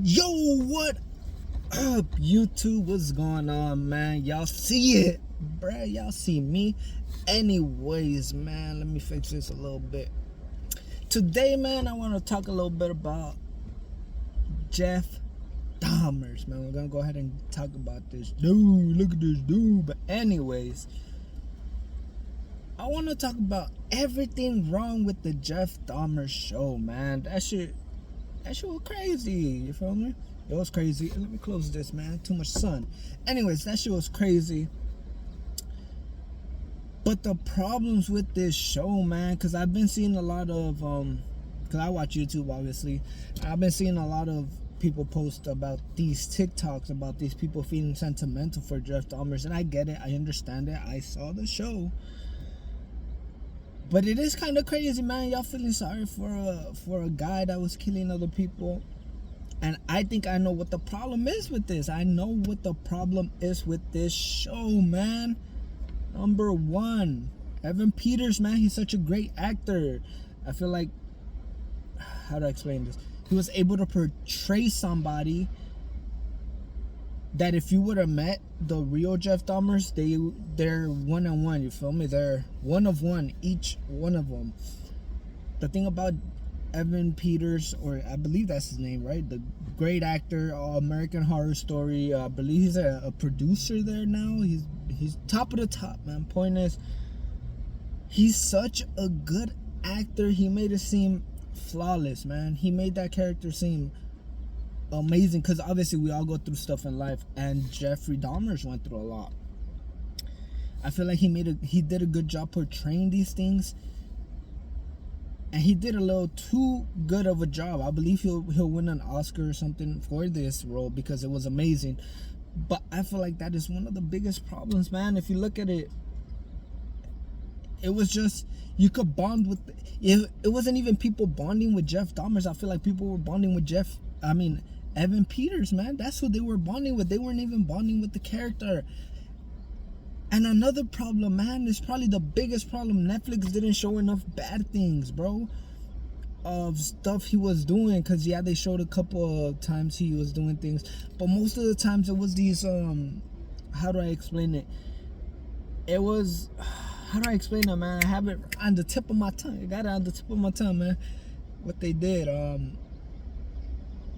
Yo, what up, YouTube? What's going on, man? Y'all see it, bruh? Y'all see me? Anyways, man, let me fix this a little bit. Today, man, I want to talk a little bit about Jeff Dahmer, man. We're gonna go ahead and talk about this dude. Look at this dude. But anyways, I want to talk about everything wrong with the Jeff Dahmer show, man. That shit was crazy. You feel me? It was crazy. Let me close this, man. Too much sun. Anyways, that shit was crazy. But the problems with this show, man, because I've been seeing a lot of, because I watch YouTube, obviously. I've been seeing a lot of people post about these TikToks, about these people feeling sentimental for Jeff Dahmer. And I get it. I understand it. I saw the show. But it is kind of crazy, man. Y'all feeling sorry for a guy that was killing other people. And I think I know what the problem is with this. I know what the problem is with this show, man. Number one, Evan Peters, man. He's such a great actor. I feel like, how do I explain this? He was able to portray somebody that if you would have met the real Jeff Dahmers, they're one-on-one, you feel me? They're one of one, each one of them. The thing about Evan Peters, or I believe that's his name, right? The great actor, American Horror Story. I believe he's a producer there now. He's top of the top, man. Point is, he's such a good actor. He made it seem flawless, man. He made that character seem amazing, because obviously we all go through stuff in life, and Jeffrey Dahmer's went through a lot. I feel like he did a good job portraying these things, and he did a little too good of a job. I believe he'll win an Oscar or something for this role, because it was amazing. But I feel like that is one of the biggest problems, man. If you look at it, it was just, you could bond with it. It wasn't even people bonding with Jeff Dahmer. I feel like people were bonding with Evan Peters, man. That's who they were bonding with. They weren't even bonding with the character. And another problem, man, is probably the biggest problem. Netflix didn't show enough bad things, bro, of stuff he was doing. Because, yeah, they showed a couple of times he was doing things. But most of the times it was these, how do I explain it? It was, how do I explain it, man? I have it on the tip of my tongue. I got it on the tip of my tongue, man. What they did,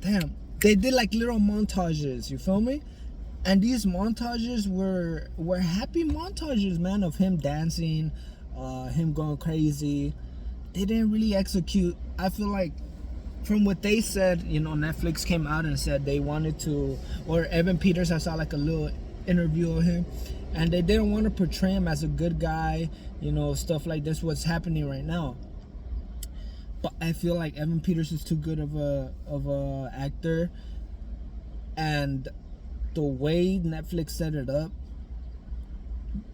damn. They did like little montages, you feel me? And these montages were happy montages, man, of him dancing, him going crazy. They didn't really execute. I feel like, from what they said, you know, Netflix came out and said they wanted to, or Evan Peters, I saw like a little interview of him, and they didn't want to portray him as a good guy, you know, stuff like this, what's happening right now. But I feel like Evan Peters is too good of a actor, and the way Netflix set it up,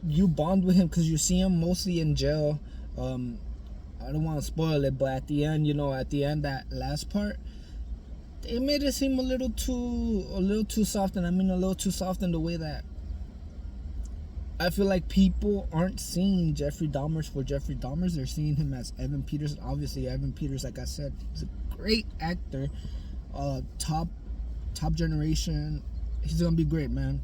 you bond with him because you see him mostly in jail. I don't want to spoil it, but at the end, that last part, they made it seem a little too soft, and I mean a little too soft in the way that I feel like people aren't seeing Jeffrey Dahmer for Jeffrey Dahmer. They're seeing him as Evan Peters. Obviously, Evan Peters, like I said, he's a great actor. Top generation. He's gonna be great, man.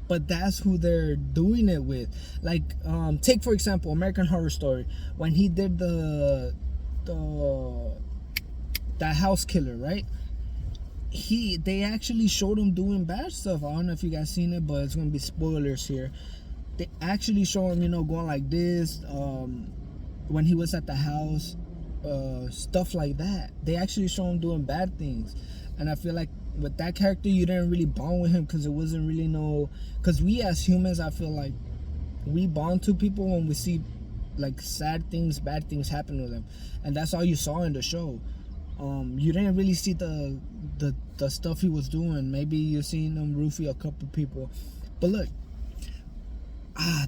But that's who they're doing it with. Like, take for example American Horror Story, when he did that house killer, right? They actually showed him doing bad stuff. I don't know if you guys seen it, but it's gonna be spoilers here. They actually show him, going like this, when he was at the house, stuff like that. They actually show him doing bad things. And I feel like with that character, you didn't really bond with him, because it wasn't really because we as humans, I feel like we bond to people when we see like sad things, bad things happen with them. And that's all you saw in the show. You didn't really see the stuff he was doing. Maybe you seen him roofie a couple people. But look,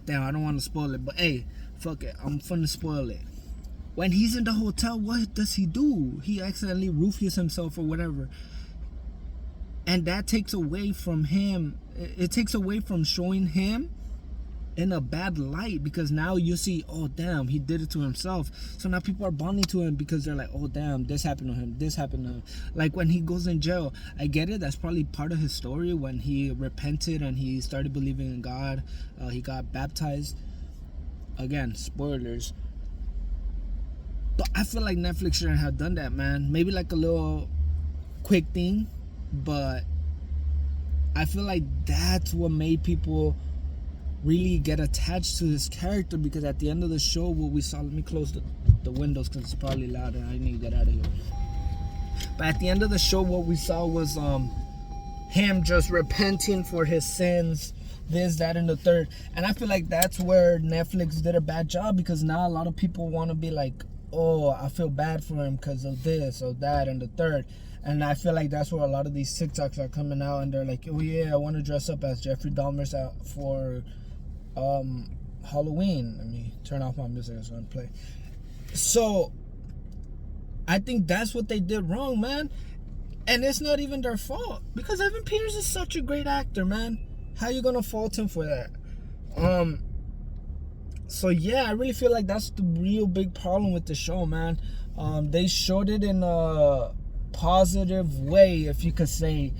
damn, I don't want to spoil it, but hey, fuck it, I'm finna spoil it. When he's in the hotel, what does he do? He accidentally roofies himself or whatever. And that takes away from him. It takes away from showing him in a bad light, because now you see, oh damn, he did it to himself. So now people are bonding to him because they're like, oh damn, this happened to him, this happened to him. Like when he goes in jail, I get it, that's probably part of his story. When he repented and he started believing in God, he got baptized. Again, spoilers. But I feel like Netflix shouldn't have done that, man. Maybe like a little quick thing, but I feel like that's what made people really get attached to his character, because at the end of the show, what we saw, let me close the windows because it's probably loud and I need to get out of here. But at the end of the show, what we saw was him just repenting for his sins, this, that, and the third. And I feel like that's where Netflix did a bad job, because now a lot of people want to be like, oh, I feel bad for him because of this or that and the third. And I feel like that's where a lot of these TikToks are coming out, and they're like, oh yeah, I want to dress up as Jeffrey Dahmer's out for Halloween. Let me turn off my music so I can play. So I think that's what they did wrong, man. And it's not even their fault, because Evan Peters is such a great actor, man. How you gonna fault him for that? So yeah, I really feel like that's the real big problem with the show, man. They showed it in a positive way, if you could say.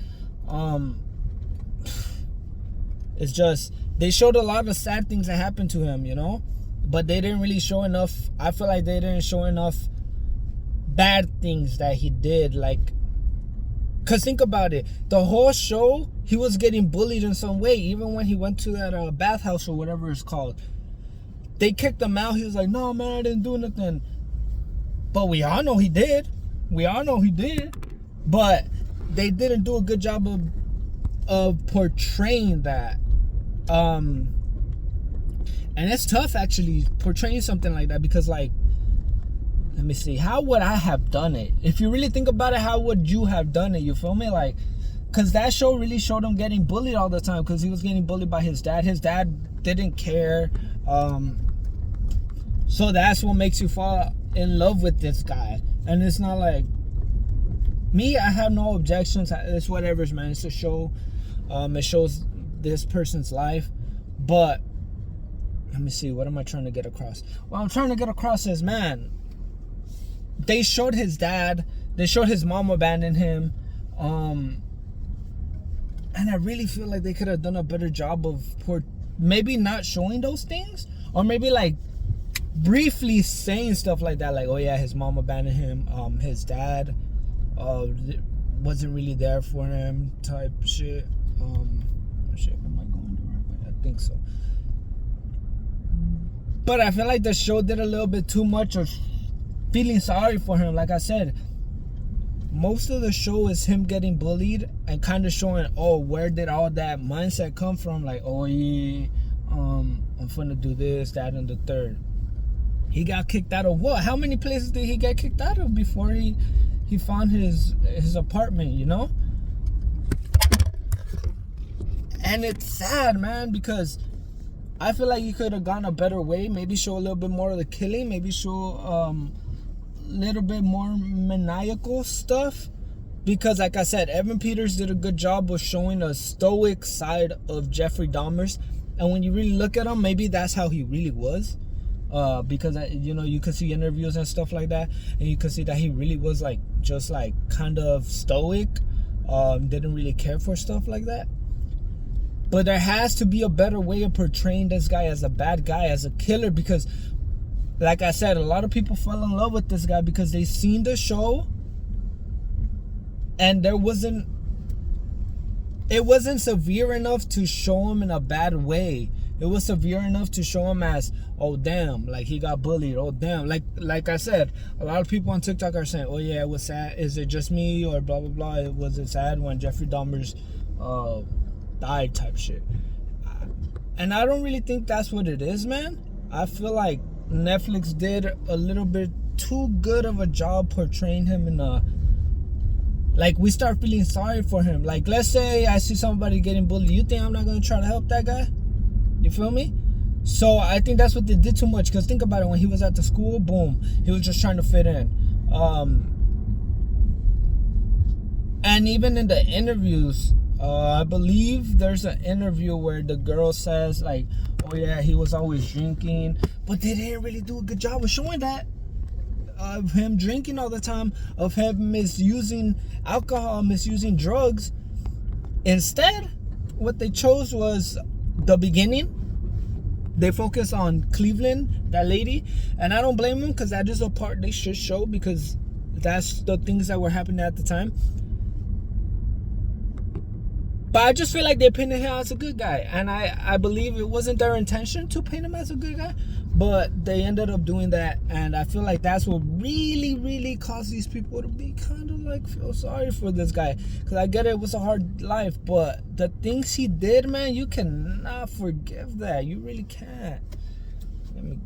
It's just, they showed a lot of sad things that happened to him, you know, but they didn't really show enough. I feel like they didn't show enough bad things that he did. Like, cause think about it, the whole show he was getting bullied in some way. Even when he went to that bathhouse or whatever it's called, they kicked him out. He was like, no man, I didn't do nothing. But we all know he did. But they didn't do a good job of portraying that. And it's tough actually portraying something like that, because like, let me see, how would I have done it? If you really think about it, how would you have done it? You feel me? Like, because that show really showed him getting bullied all the time, because he was getting bullied by his dad. His dad didn't care. So that's what makes you fall in love with this guy. And it's not like me, I have no objections. It's whatever, man. It's a show. It shows this person's life. But let me see, what am I trying to get across? What I'm trying to get across is, man, they showed his dad, they showed his mom abandoned him. And I really feel like they could have done a better job of maybe not showing those things, or maybe like briefly saying stuff like that, like, oh yeah, his mom abandoned him, his dad wasn't really there for him, type shit. Shit, am I going the right way? I think so. But I feel like the show did a little bit too much of feeling sorry for him. Like I said, most of the show is him getting bullied and kind of showing, oh, where did all that mindset come from? Like, oh yeah, I'm finna do this, that, and the third. He got kicked out of what? How many places did he get kicked out of before he found his apartment, you know? And it's sad, man, because I feel like he could have gone a better way. Maybe show a little bit more of the killing. Maybe show a little bit more maniacal stuff. Because like I said, Evan Peters did a good job of showing a stoic side of Jeffrey Dahmer's. And when you really look at him, maybe that's how he really was. Because, you know, you could see interviews and stuff like that. And you could see that he really was like, just like kind of stoic. Didn't really care for stuff like that. But there has to be a better way of portraying this guy as a bad guy, as a killer, because like I said, a lot of people fell in love with this guy because they seen the show and it wasn't severe enough to show him in a bad way. It was severe enough to show him as, oh damn, like he got bullied, oh damn. Like I said, a lot of people on TikTok are saying, oh yeah, it was sad, is it just me, or blah blah blah, it wasn't sad when Jeffrey Dahmer's died, type shit. And I don't really think that's what it is, man. I feel like Netflix did a little bit too good of a job portraying him in a, like, we start feeling sorry for him. Like, let's say I see somebody getting bullied, you think I'm not gonna try to help that guy? You feel me? So I think that's what they did too much. Because think about it, when he was at the school, boom, he was just trying to fit in. And even in the interviews, I believe there's an interview where the girl says like, "Oh yeah, he was always drinking," but they didn't really do a good job of showing that, of him drinking all the time, of him misusing alcohol, misusing drugs. Instead, what they chose was the beginning. They focus on Cleveland, that lady, and I don't blame them, because that is a part they should show, because that's the things that were happening at the time. But I just feel like they painted him as a good guy, and I believe it wasn't their intention to paint him as a good guy, but they ended up doing that, and I feel like that's what really caused these people to be kind of like feel sorry for this guy. Because I get it was a hard life, but the things he did, man, you cannot forgive that. You really can't. Let me